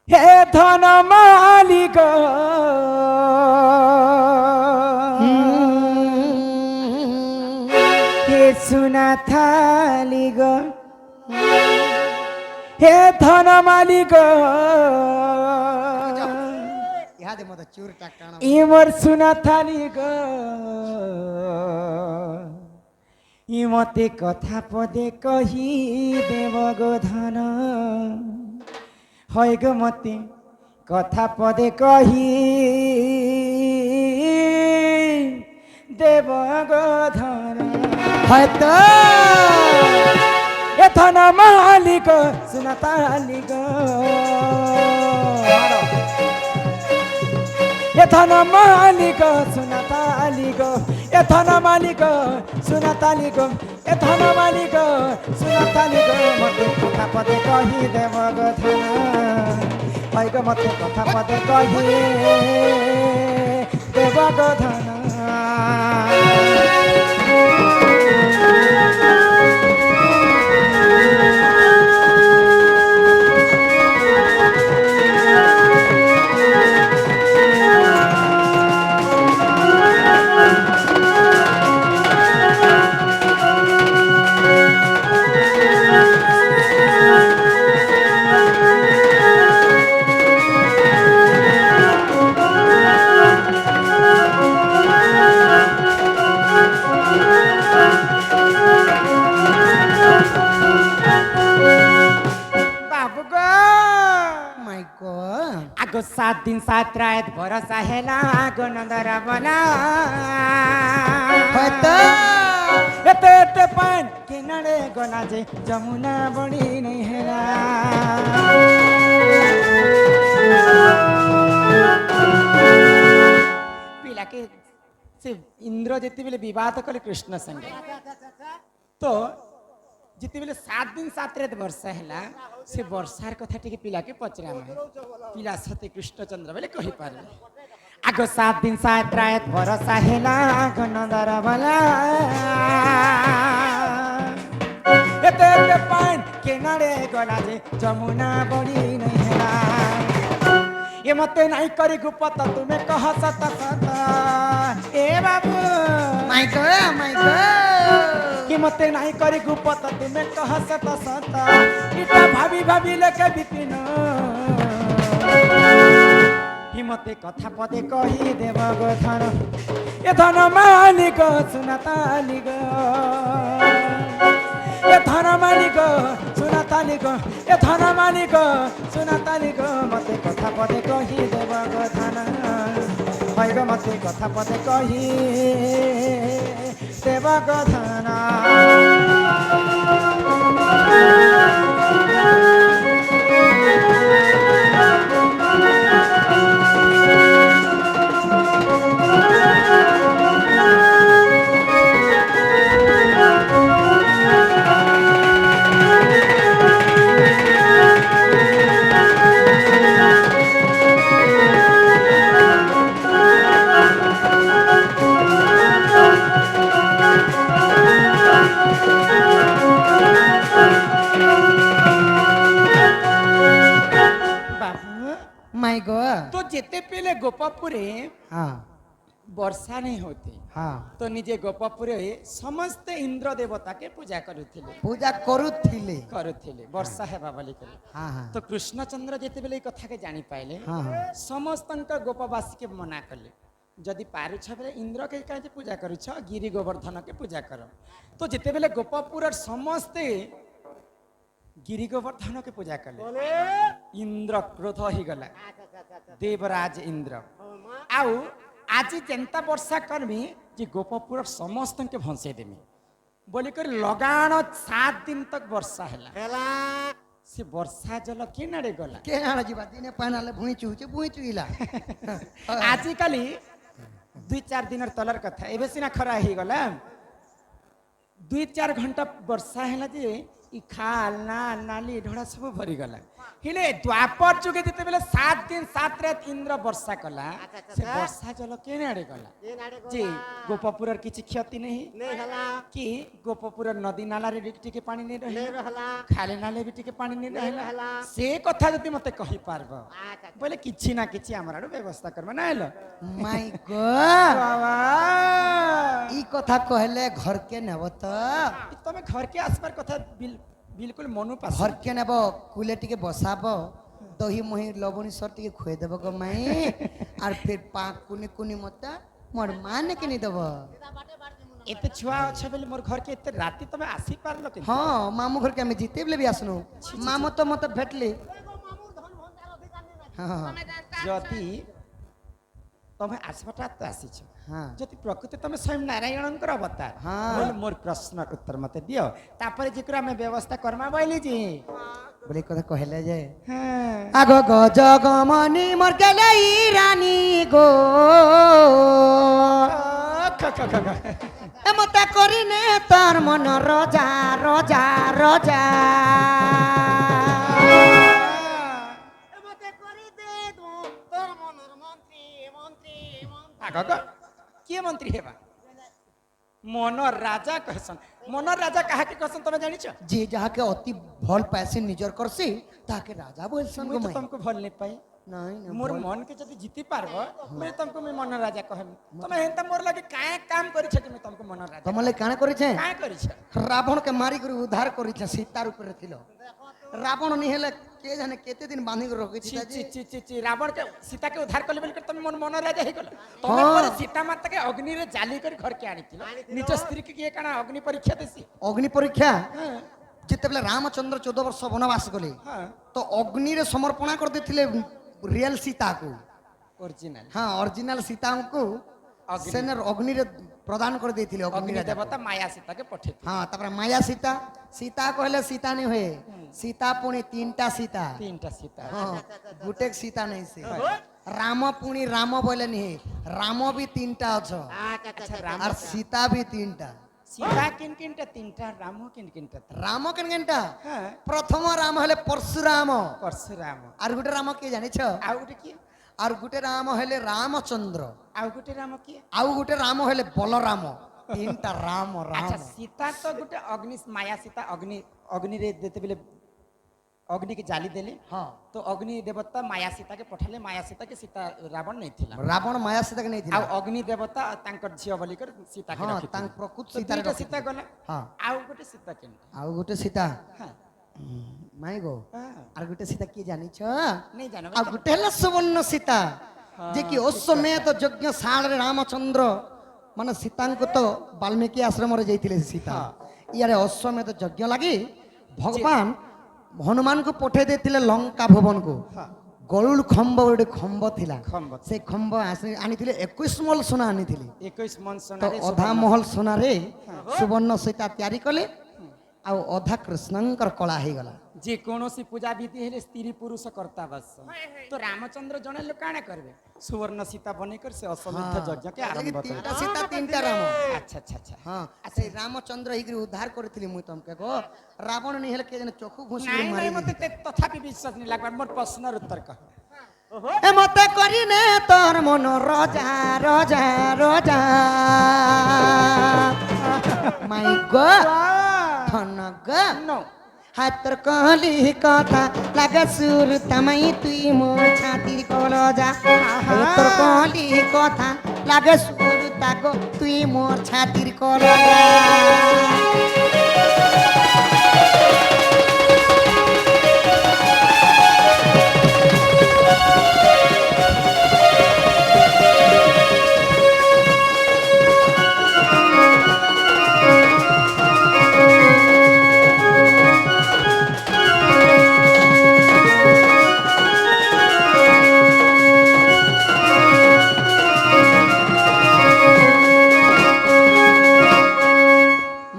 হে ধন মালিক হে সোনা থালি গো হে ধন মালিক ইহাদে মতো চুর টাকা ইমর সোনা থালি গো ইমতে কথা পদে কহি দেব গো ধন হয় গো মতে কথা পদে কহি দেব গো ধন হয়তো এ ধন মালিক সোনা থালি গো এ ধন মালিক সোনা থালি গো এ ধন মালিক সোনা থালি গো এ ধন মালিক সোনা থালি গো মতে কথা পদে কহি দেব গো ধন হয় গো মতে কথা পদে কহি দেব গো ধন बाबू गो মাই গো आगो 7 दिन 7 रात भरोसा हेला आगो नंदरा बना হয়তো एते एते पान किनारे गला जे जमुना बड़ी नहीं हेला पिला के से इंद्र जेते बेले विवाद कले कृष्ण संगे तो जिते बेले 7 दिन 7 रात वर्षा हैला से वर्षार कथा टिके पिला के पचरा में पिला सती कृष्णचंद्र बेले कहि पारे आगो 7 दिन 7 रात वर्षा हैला घनदर बला एते एते पान किनारे गला जे जमुना बड़ी नहीं हैला ये मते नहीं करी गुपत तुम्हें कह सत सत ए बाबू মাই গো মাই গো कि मते नहीं करी गुपत तुम्हें कह सत सत इटा भाभी भाभी लेके बिपिन कि मते कथा पदे कही देव गो धन ए धन मालिक सुना ताली गो ए धन मालिक सुना ताली गो ए धन मालिक सुना ताली गो मते कथा पदे कही देव गो धन হয় গো মতে কথা পদে কহি দেব গো ধন মাই গো तो जेते पहले गोपापुरे হ্যাঁ वर्षा नहीं होती হ্যাঁ तो निजे गोपापुरे समस्त इंद्र देवता के पूजा करुथिले পূজা করুଥିଲେ करुथिले वर्षा हेबा बोली कले হ্যাঁ হ্যাঁ तो कृष्णचंद्र जेते बेले कथा के जानी पाइले হ্যাঁ হ্যাঁ समस्त गोपवासी के मना कले जदि पारुछ बेले इंद्र के काहे पूजा करुछ गिरि गोवर्धन के पूजा कर तो जेते बेले गोपपुर समस्ते गिरि गोवर्धन के पूजा कले इंद्र क्रोध ही गला देवराज इंद्र आउ आज जेंता वर्षा करमी जे गोपपुर समस्त के भंसे देमी बोली कर लगाण 7 दिन तक वर्षा हैला से वर्षा जल केनारे गला কে আনা ଯିବା ଦିନେ ପାନାଲେ ଭୁଇଁ ଚୁହୁଛି ଭୁଇଁ ଚୁଇଲା आजिकाली 2-4 दिन तलर कथा एबे सिना खरा ही गला 2-4 घंटा वर्षा हैला जे ई खाल नाल नाली ढोड़ा सब भरी गला হিলে দ্বাপর যুগে যেতেবেলে 7 দিন 7 রাত ইন্দ্র বর্ষা কলা আচ্ছা, আচ্ছা, সে আচ্ছা। বর্ষা জল কেনে আড়ে গলা কেন আড়ে যে গলা? গোপপুরর কিছু ক্ষতি নেই নেই ହେଲା কি গোপপুরর নদী নালারে টিকে পানি নেই নেই রহিলা ରହିଲା খালে নালে বি টিকে পানি নেই রহিলা ହେଲା। সে কথা যদি মতে কহি পারব আচ্ছা বলে কিছু না কিছু আমার আড়ু ব্যবস্থা করবে না এলো মাই গড বাবা ই কথা কহলে ঘরকে নেব তো তুমি ঘরকে আসবার কথা বিলকুল মনু পাস ঘরকে নেব কুলে টিকে বসাব দহি মহি লবণী সর টিকে খুয়ে দেব গো মাই আর ফির পাক কুনি কুনি মতে মোর মানে কিনি দেব এতে ছুয়া আছে বলে মোর ঘরকে এতে রাতি তুমি আসি পারলো কিন্তু হ্যাঁ মামু ঘরকে আমি জিতে বলে বি আসনু মামু তো মতে ভেটলি হ্যাঁ যদি তুমি আসবাটা তো আসিছ হ্যাঁ যদি প্রকৃতি তুমি স্বয়ং নারায়ণଙ୍କର অবতার হ্যাঁ। বলে মোর প্রশ্নর উত্তর মতে দিও তারপরে যে করে আমি ব্যবস্থা করমা বইলি যে বলে কথা কহলে যে হ্যাঁ আগ গজ গমনি মোর গেলে রানী গো এমতা করিনে তোর মন রজা রজা রজা মতে কৰি দে তোর মনৰ মন্ত্ৰী মন্ত্ৰী মন্ত্ৰী আগ কিଏ মন্ত্রী হেবা মনর রাজা কহসন মনর রাজা কাহাকে কহসন তুমি জানিছ যে যাহাকে অতি ভাল পাইছে নিজর করছি তাকে রাজা বলছন মুই গো তো মাই তোমাকে ভাল নে পাই নাই না মোর মন के যদি জিতি পারব মই তোমাকে মই মনর রাজা কহম তুমি হেনতা মোর লাগে কায় কাম করিছ কি মই তোমাকে মনর রাজা তোমালে কানে করেছে কায় করিছ রাবণকে মারি করে উদ্ধার করেছে সীতার উপরে ছিল রাবণ নিহেলে কে জানে কেতে দিন বাঁধি করে রখিছি ছি ছি ছি ছি ছি রাবণ के सीता के उद्धार करले बोल তুমি মোর মনর রাজা হই গল তুমি হ্যাঁ। পরে সীতা মাতা के अग्नि रे जाली कर घर के आनिथिल निज स्त्री के किए काना अग्नि परीक्षा देसी অগ্নি পরীক্ষা হ্যাঁ যেତେବେଳେ রামচন্দ্র 14 ବର୍ଷ বনবাস গলে হ্যাঁ তো অগ্নিরে সমর্পণ করে দিয়েছিলে রিয়েল সীতাକୁ ओरिजिनल হ্যাঁ অরিজিনাল সীতাଙ୍କୁ অগ্নি। সেনের অগ্নিরে প্রদান করে দিয়েছিলে अग्नि অগ্নিরে देवता माया सीता के पठे হ্যাঁ তারপরে মায়া সীতা সীতা কহলে সীতা নি হয়ে সীতা পুনি তিনটা সীতা तीनटा सीता হ্যাঁ গুটেক সীতা নেই সে রাম পুনি রাম বলে নি রাম বি তিনটা অছ আচ্ছা আচ্ছা अच्छा राम আর সীতা বি তিনটা सीता किन किनटा तीनटा राम किन किनटा রাম কেন কেনটা हां প্রথম রাম হলে পরশুরাম परशुराम আর গোটে রাম কে জানিছ आउ गोटे की আর গোটে রাম হলে রামচন্দ্র आउ गोटे राम की ଆଉ ଗୋଟେ ରାମ ହେଲେ ବଲରାମ ତିନିଟା ରାମ ରାମ अच्छा सीता तो गोटे अग्नि माया सीता अग्नि अग्नि रे देते बेले अग्नि के जाली देले ହଁ तो अग्नि देवता माया सीता के पठाले माया सीता के सीता रावण नहीं थिला ରାବଣ ମାୟା ସୀତାକୁ आ ନେଇଥିଲା अग्नि देवता तांकर झियो बोली कर सीता के ହଁ रखी ତାଙ୍କ ପ୍ରକୃତ तो ସୀତାରେ दुईटा ରଖିଥିଲେ। सीता गला ହଁ आउ गोटे सीता केन ଆଉ ଗୋଟେ ସୀତା हां ମାଇ ଗୋ हां আর ଗୋଟେ ସୀତା କିଏ ଜାଣିଛ नहीं जानो ଆଉ ଗୋଟେ ହେଲା ସୁବର୍ଣ୍ଣ ସୀତା ଯେ କି ଅଶ୍ୱମେଧ ଯଜ୍ଞ ଶାଳରେ ରାମଚନ୍ଦ୍ର ମାନେ ସୀତାଙ୍କୁ ତ ବାଲ୍ମୀକି ଆଶ୍ରମରେ ଯାଇଥିଲେ ସେ ସୀତା ଇଆରେ ଅଶ୍ୱମେଧ ଯଜ୍ଞ ଲାଗି ଭଗବାନ ହନୁମାନଙ୍କୁ ପଠେଇ ଦେଇଥିଲେ ଲଙ୍କା ଭୁବନକୁ हां ଗରୁଡ଼ ଖମ୍ବ ଗୋଟେ ଖମ୍ବ ଥିଲା खम्ब ସେ ଖମ୍ବ ଆଣିଥିଲେ 21 ମହଲ ସୁନା ଆଣିଥିଲେ 21 मन ତ सोनारे ଅଧା ମହଲ ସୁନାରେ ସୁବର୍ଣ୍ଣ ସୀତା ତିଆରି କଲେ ଆଉ ଅଧା କୃଷ୍ଣଙ୍କର କଳା ହେଇଗଲା जे कोनोसी पूजा विधि हेले स्त्री पुरुष करता बस तो रामचंद्र जने लोग काना करबे सुवर्ण सीता बने कर से अश्वमेध यज्ञ के आरंभ कर ତିନିଟା ସୀତା ତିନିଟା ରାମ अच्छा अच्छा अच्छा ହଁ ସେ ରାମଚନ୍ଦ୍ର ହେଇକିରି ଉଦ୍ଧାର କରିଥିଲି ମୁଇଁ ତମକେ ଗୋ ରାବଣ ନି ହେଲେ କେ ଜଣେ चखु घुसी नहीं ମାରି नहीं मते तथापि विश्वास नहीं लागबा मोर प्रश्नर उत्तर कह এ মতে করিনে তোর মন রজা রজা রজা মাই গো ধন গো नो হাতর কলি কথা লাগে সুর তামাই তুই মোর ছাতির কলজা হাতর কলি কথা লাগে সুর তাগো তুই মোর ছাতির কলজা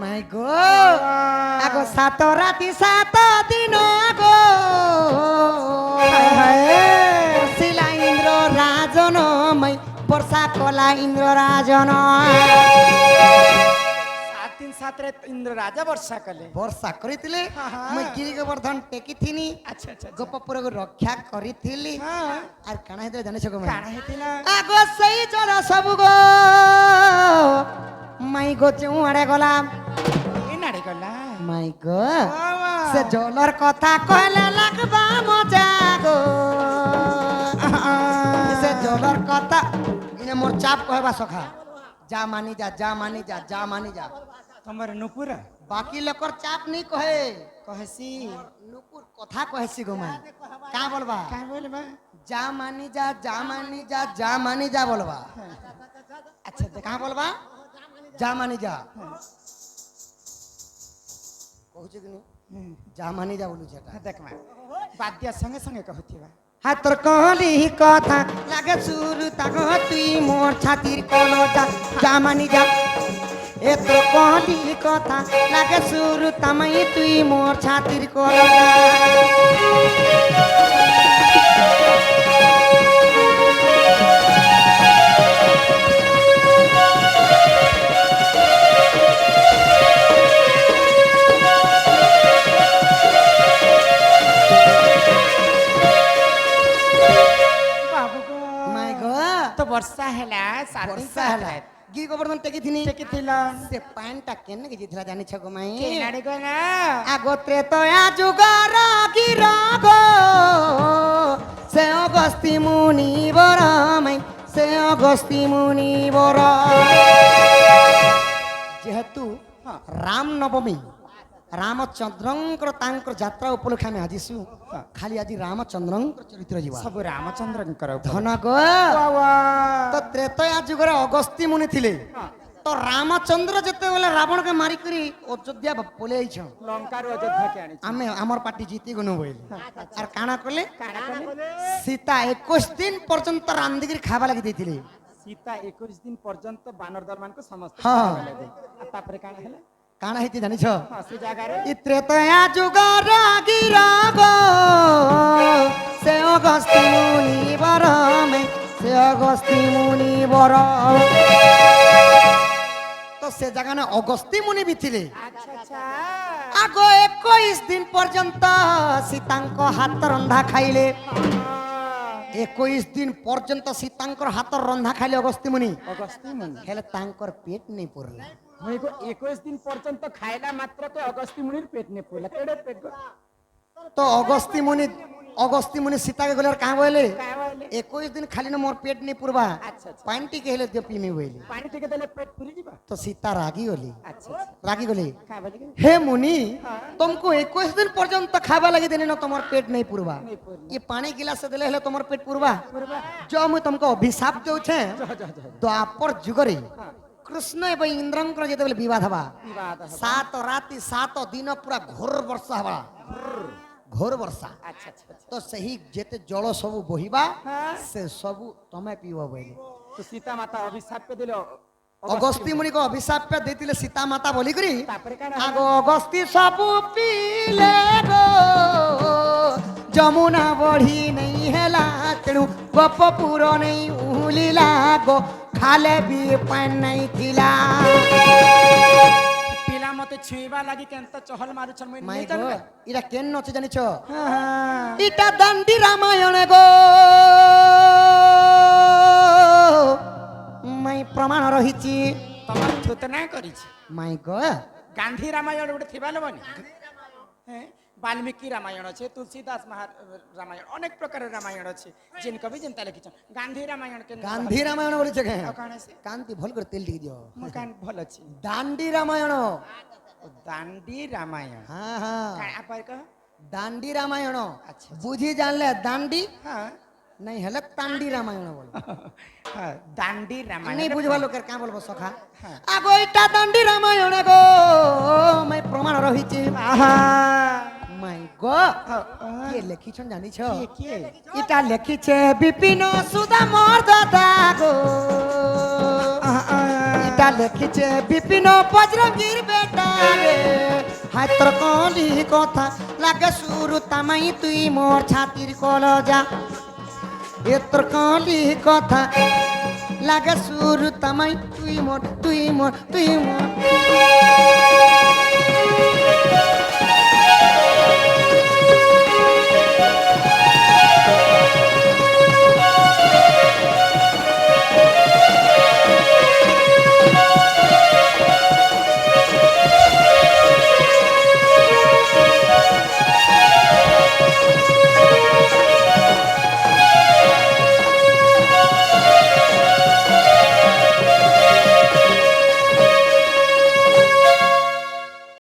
মাই গো আগো সাত রাতি সাত দিন গো শিলা ইন্দ্র রাজন মাই বর্ষা কলা ইন্দ্র রাজন ସାଥିରେ ଇନ୍ଦ୍ର ରାଜା ବର୍ଷା କଲେ। ବର୍ଷା କରିଥିଲେ ହଁ, ହଁ। ମୁଁ ଗିରି ଗୋବର୍ଦ୍ଧନ ଟେକିଥିନି ଆଚ୍ଛା ଆଚ୍ଛା ଆଚ୍ଛା। ଗୋପପୁରକୁ ରକ୍ଷା କରିଥିଲି ହଁ আর কানা হইতে জানিছ গো କାଣ ହେଇଥିଲା? আগো সেই জরা সবু গো মাই গো চুয়াড়ে গলাম ଏ ନାଡି ଗଲା। মাই গো বাবা। সে জলর কথা কইলে লাগবা মজা গো সে জলর কথা ইনে মোর চাপ কহবা সখা যা মানি যা যা মানি যা যা মানি যা ତମର ନୁପୁର বাকি লোকর চাপ নেই কহে କହେସି নুপুর কথা কহেছি গো মাই কা বলবা କାଣ ବୋଲବା? যা মানি যা যা মানি যা যা মানি যা বলবা ଆଚ୍ଛା ଦେଖ কা বলবা যা মানি যা কହୁଛି କି যা মানি যা বলুଛି এটা ଦେଖମା ବାଦ୍ୟ ସଙ୍ଗେ ସଙ୍ଗେ କହୁଥିବା। হাতর কলি কথা লাগে সুর তাগ তুই মোর ছাতির কোন যা যা মানি যা এ তোর কলি কথা লাগে সুর তামাই তুই মোর ছাতির কোন ବାବୁ ଗୋ মাই গো ତ ବର୍ଷା ହେଲା ସାତ ଦିନ ବର୍ଷା ହେଲା ଗିରି ଗୋବର୍ଦ୍ଧନ ଟେକିଥିନି ଟେକିଥିଲ ସେ ପାଣିଟା କେନେ ଯାଇଥିଲା ଜାଣିଛ ଗো ମାଇ କେ ନାଡି ଗଲା? আগত্রে তয়া যুগর গির গো সে অগস্তি মুনি বর মাই সে অগস্তি মুনি বর যেহেতু রাম নবমী রামচন্দ্রঙ্কর তাঙ্কর যাত্রা উপলক্ষে আমি আজিছু খালি আজি রামচন্দ্রঙ্কর চরিত্র ଯିବା ସବୁ ରାମଚନ୍ଦ୍ରଙ୍କର ଉପରେ। ধন গো ବାବା। তো ত্রেতয়া যুগরে অগস্তি মুনি থিলে তো রামচন্দ্র যেতেবেলে রাবণকে মারিকরি অযোধ্যা পলে আইছ ଲଙ୍କାରୁ ଅଯୋଧ୍ୟାକେ ଆଣିଛି। আমি আমার পার্টি জিতি গনু বইলি আর কানা কলে କାଣ କଲେ? সীতা 21 দিন পর্যন্ত রান্দিগিরি খাবা লাগি ଦେଇଥିଲେ ସୀତା 21 ଦିନ ପର୍ଯ୍ୟନ୍ତ ବାନରଦଳ ମାନଙ୍କୁ ସମସ୍ତେ ହଁ। ଖାଇବାକୁ ଦେଲେ। ଆଉ ତାପରେ କାଣ ହେଲା? କାଣା ହେଇଛି ଜାଣିଛ ହଁ ସେ ଜାଗାରେ ତ୍ରେତୟା ଯୁଗର ଗିର গো সে অগস্তি মুনি বর মে সে অগস্তি মুনি বর তো সে জায়গা অগস্তি মুনি বি ଥିଲେ আচ্ছা আচ্ছা আগ 21 দিন পর্যন্ত সীতাঙ্ক হাত রন্ধা খাইলে 21 দিন পর্যন্ত সীতাঙ্কর হাত রন্ধা খাইলে অগস্তি মুনি ଅଗସ୍ତି ମୁନି ହେଲେ ତାଙ୍କର পেট নেই পড়লা ମୁଁ 21 ଦିନ ପର୍ଯ୍ୟନ୍ତ ଖାଇଲା ମାତ୍ରକେ ଅଗସ୍ତି ମୁନିର ପେଟ ନେ ପଇଲା କେଡେ ପେଟ ଗଲା? তো অগস্তি মুনি সীতাকে গলে কাঁ বলে କାଁ ବୋଇଲେ? 21 দিন খালি না মোর পেট নেই পুরবা আচ্ছা আচ্ছা পানি টিকে হেলে দিয়ে পিমি বইলে ପାଣି ଟିକେ ଦେଲେ ପେଟ ପୁରି ଯିବ। তো সীতা রাগি গলি আচ্ছা আচ্ছা রাগি গলি କାଁ ବୋଲେ? হে মুনি तुमको 21 दिन পর্যন্ত খাবা লাগি দেনি না তোমার পেট নেই পুরবা ନେଇ ପୁରି ये पानी गिलास देले हेले তোমার পেট পুরবা ପୁରବା जो मुई तुमको अभिशाप देउछे ଯ ଯ ଯ द्वापर जुगरे कृष्ण एवं इंद्रंकर जेतेबेले विवाद हवा ବିବାଦ ହବ। 7 राति 7 दिन पूरा घोर वर्षा हवा घोर वर्षा ଆଚ୍ଛା ଆଚ୍ଛା ଆଚ୍ଛା तो सही जेते जल सबु बहिबा हाँ। से सबु तमे पीव बोले ତ ସୀତା ମାତା ଅଭିଶାପ ଦେଲେ अगस्ती मुनि को अभिशाप पे देतिले सीता माता बोली करी ତାପରେ କାଣ आगो अगस्ती सबु पीले गो जमुना बढ़ी नहीं हैला तेणु गोपपुर नहीं उलीला गो खाले भी पान नहीं थिला ପିଲା ମତେ ଛୁଇଁବା ଲାଗି କେନ୍ତା ଚହଲ ମାରୁଛନ୍ ମୁଇଁ माय ନେଇ गो ଜାଣିବା। इरा केन नचे जानिछो ହଁ, ହଁ। इटा दंडी रामायण गो माय प्रमाण रहिची ତମର ଥୁତନା କରିଛି। माय गो ଗାନ୍ଧୀ ରାମାୟଣ ଗୋଟେ ଥିବା ଲୋବନି ବାଲ୍ମୀକି ରାମାୟଣ ଅଛି ତୁଳସୀଦାସ ରାମାୟଣ ଅନେକ ପ୍ରକାର ରାମାୟଣ ଅଛି ଯେନ୍ କବି ଯେନ୍ତା ଲେଖିଛନ୍ ଗାନ୍ଧୀ ରାମାୟଣ କେନ୍ गांधी रामायण बोली छे ଆଉ କାଣ ଅଛି? कांति भल कर तेल टिक दियो ମୋ କାନ ଭଲ ଅଛି। दांडी रामायण ଓ ଦାଣ୍ଡି ରାମାୟଣ हाँ हाँ କାଣ ଆପାର କହ? दांडी रामायण अच्छा। बुझी जानले दांडी ହଁ नहीं हेले तांडी रामायण बोल ହଁ ଦାଣ୍ଡି ରାମାୟଣ नहीं बुझवा लोग का बोलबो सखा हाँ। आगो इटा दांडी रामायण गो मैं प्रमाण रहिची आहा माय गो हाँ, के लेखिछन जानी छ କିଏ କିଏ इटा लेखिछे विपिन सुधा मोर दादा गो इटा लेखिछे विपिन बजरंगीर बेटा रे हातर कली कथा लागे सुरु तामाई तुई मोर छातिर कलजा एतर कली कथा লাগা সুর তামাই তুই মোর তুই মোর তুই মোর